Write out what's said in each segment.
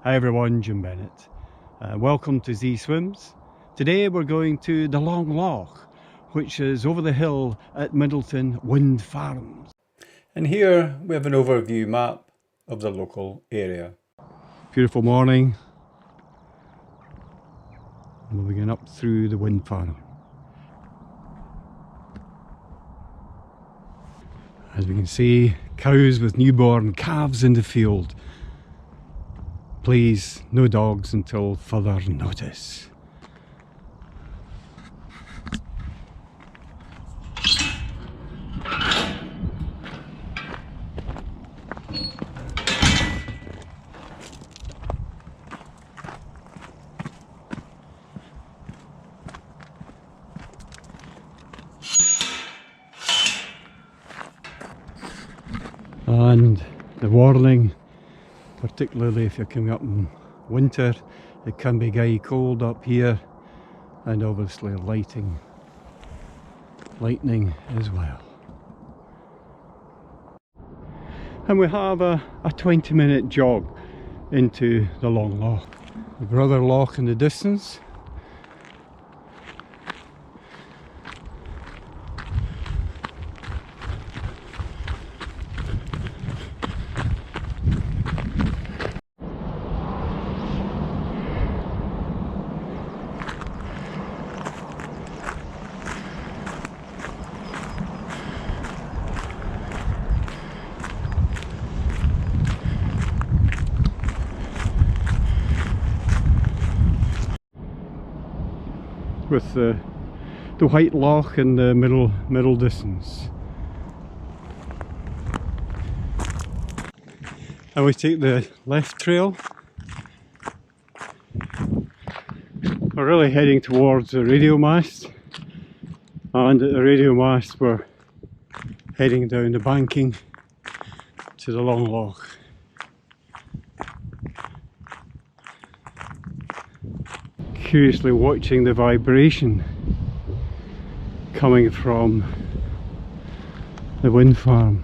Hi everyone, Jim Bennett. Welcome to ZeSwims. Today we're going to the Loch, which is over the hill at Middleton Wind Farms. And here we have an overview map of the local area. Beautiful morning. Moving up through the wind farm. As we can see, cows with newborn calves in the field. Please, no dogs until further notice. And the warning, particularly if you're coming up in winter, it can be gay cold up here, and obviously lightning as well. And we have a 20-minute jog into the Loch. The Brother Loch in the distance. With the White Loch in the middle distance. And we take the left trail. We're really heading towards the radio mast, and at the radio mast we're heading down the banking to the Loch. Curiously watching the vibration coming from the wind farm.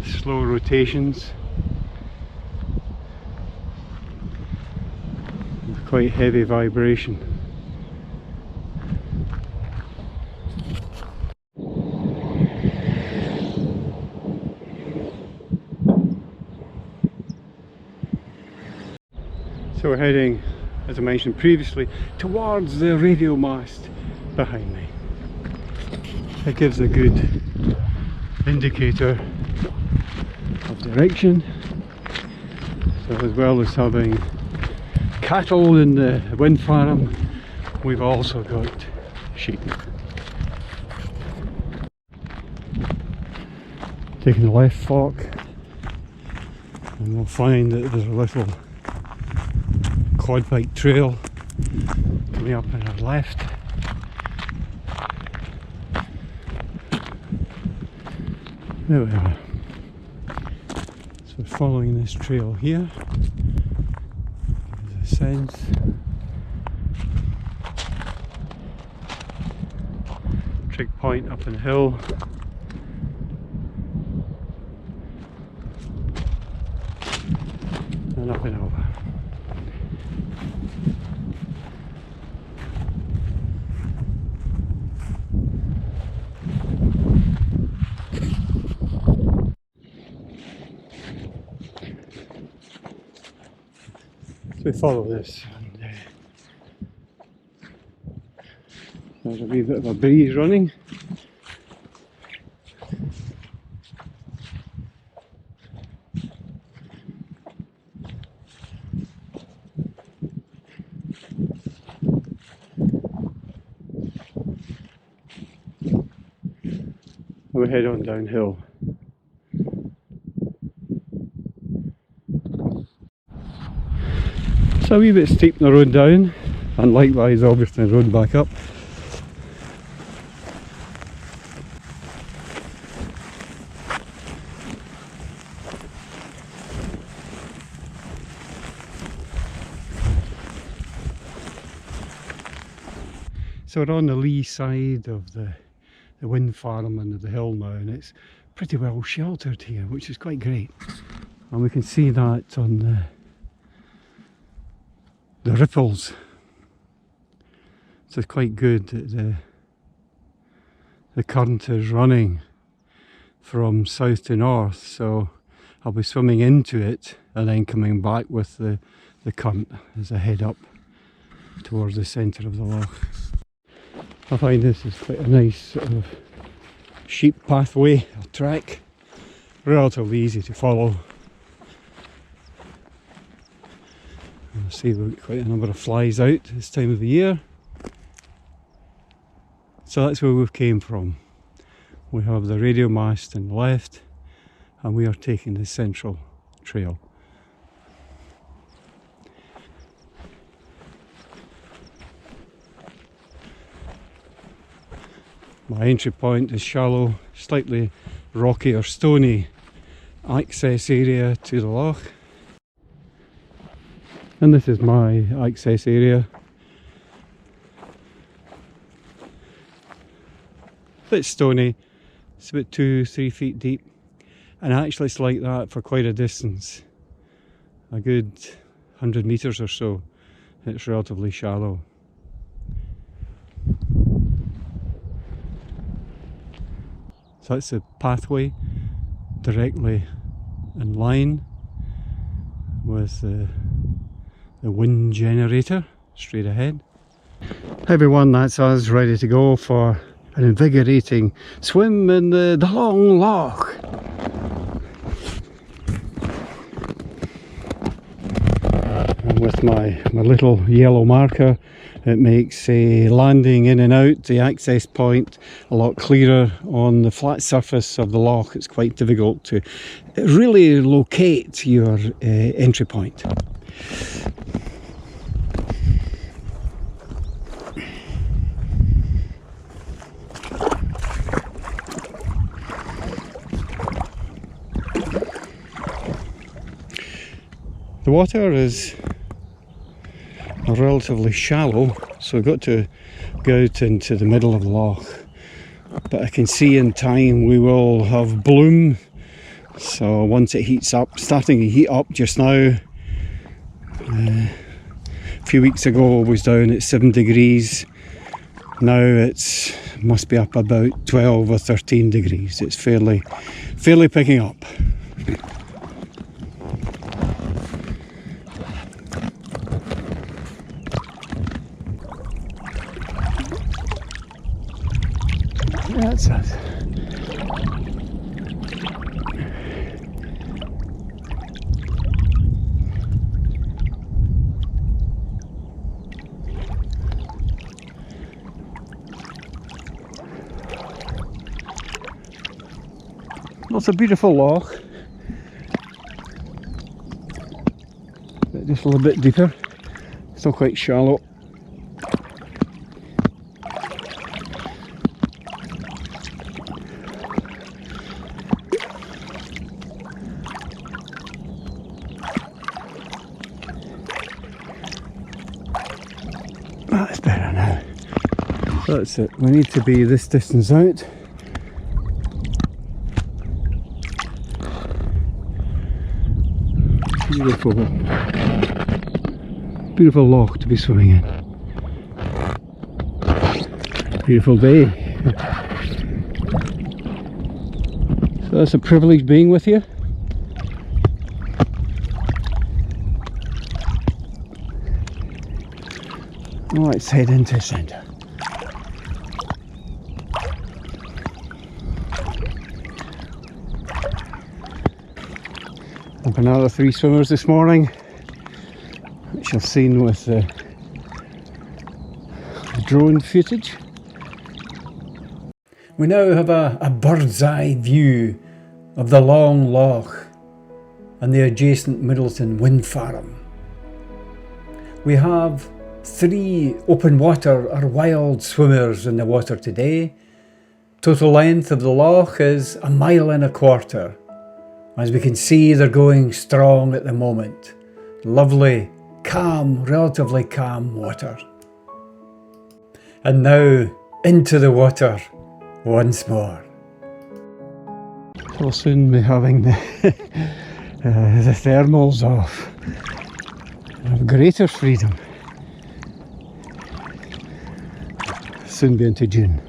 Slow rotations, quite heavy vibration. So we're heading, as I mentioned previously, towards the radio mast behind me. It gives a good indicator of direction. So as well as having cattle in the wind farm, we've also got sheep. Taking the left fork, and we'll find that there's a little quad bike trail coming up on our left. There we are. So we're following this trail here. Gives a sense. Trig point up in the hill. And up and over. We follow this, and there's a wee bit of a breeze running. And we head on downhill. It's a wee bit steep in the road down, and likewise obviously the road back up. So we're on the lee side of the wind farm and of the hill now, and it's pretty well sheltered here, which is quite great. and we can see that on the ripples. So it's quite good that the current is running from south to north, so I'll be swimming into it and then coming back with the current as I head up towards the centre of the loch. I find this is quite a nice sort of sheep pathway or track, relatively easy to follow. I see we've got quite a number of flies out this time of the year. So that's where we've came from. We have the radio mast on the left and we are taking the central trail. My entry point is shallow, slightly rocky or stony access area to the loch. And this is my access area. A bit stony, it's about 2-3 feet deep, and actually it's like that for quite a distance, a good 100 metres or so. It's relatively shallow. So that's the pathway directly in line with the wind generator straight ahead. Hi everyone, that's us ready to go for an invigorating swim in the long loch. And with my little yellow marker, it makes landing in and out the access point a lot clearer. On the flat surface of the loch, it's quite difficult to really locate your entry point. The water is relatively shallow, so I've got to go out into the middle of the loch, but I can see in time we will have bloom. So once it heats up, starting to heat up just now. A few weeks ago it was down at 7 degrees, now it's must be up about 12 or 13 degrees. It's fairly picking up. That's it. Well, it's a beautiful loch, but just a little bit deeper, still quite shallow. That's better now. That's it, we need to be this distance out. Beautiful loch to be swimming in. Beautiful day. So that's a privilege being with you. Let's head into the centre. I've another 3 swimmers this morning, which I've seen with the drone footage. We now have a bird's eye view of the long loch and the adjacent Middleton Wind farm. We have 3 open water or wild swimmers in the water today. Total length of the loch is 1.25 miles. As we can see, they're going strong at the moment. Lovely, calm, relatively calm water. And now into the water once more. We'll soon be having the the thermals of greater freedom. Soon be into June.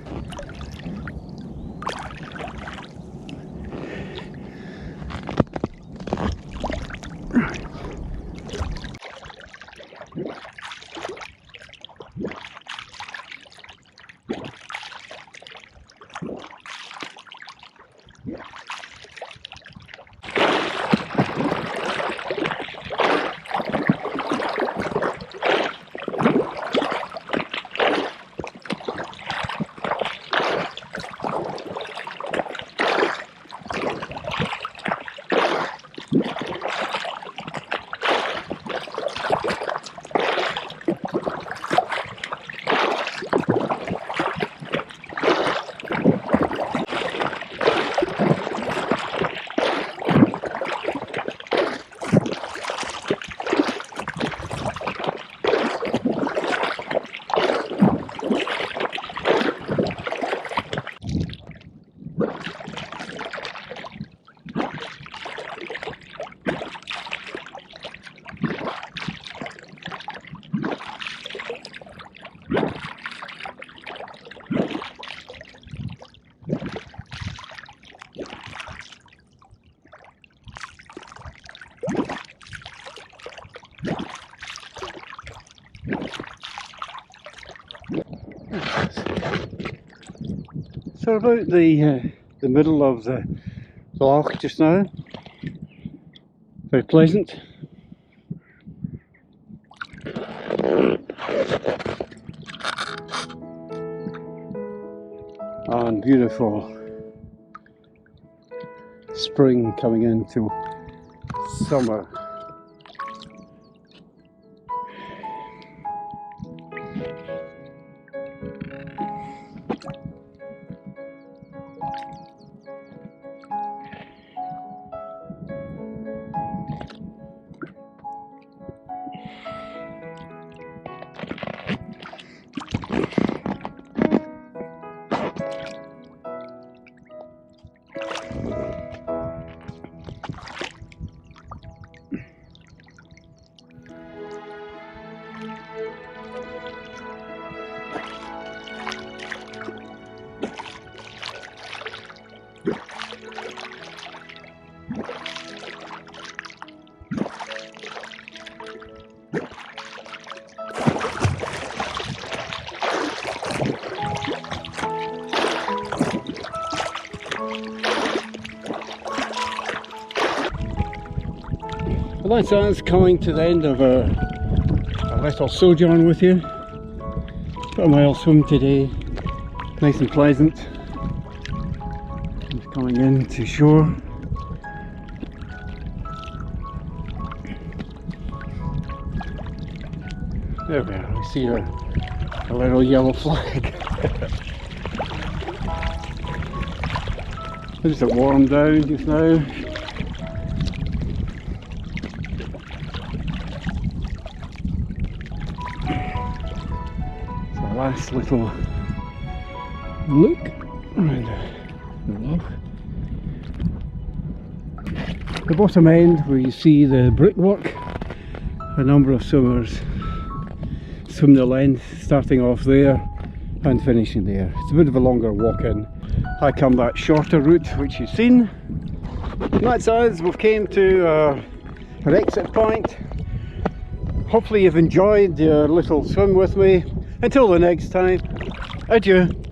So about the middle of the Loch just now, very pleasant. And beautiful spring coming into summer. Well, that's us coming to the end of our little sojourn with you. Got a mile swim today, nice and pleasant. Just coming in to shore. There we are, we see a little yellow flag. Just a warm down just now. Last little look around the Loch. The bottom end where you see the brickwork, a number of swimmers swim the length, starting off there and finishing there. It's a bit of a longer walk in. I come that shorter route which you've seen. And that's us, we've came to our exit point. Hopefully you've enjoyed your little swim with me. Until the next time, adieu.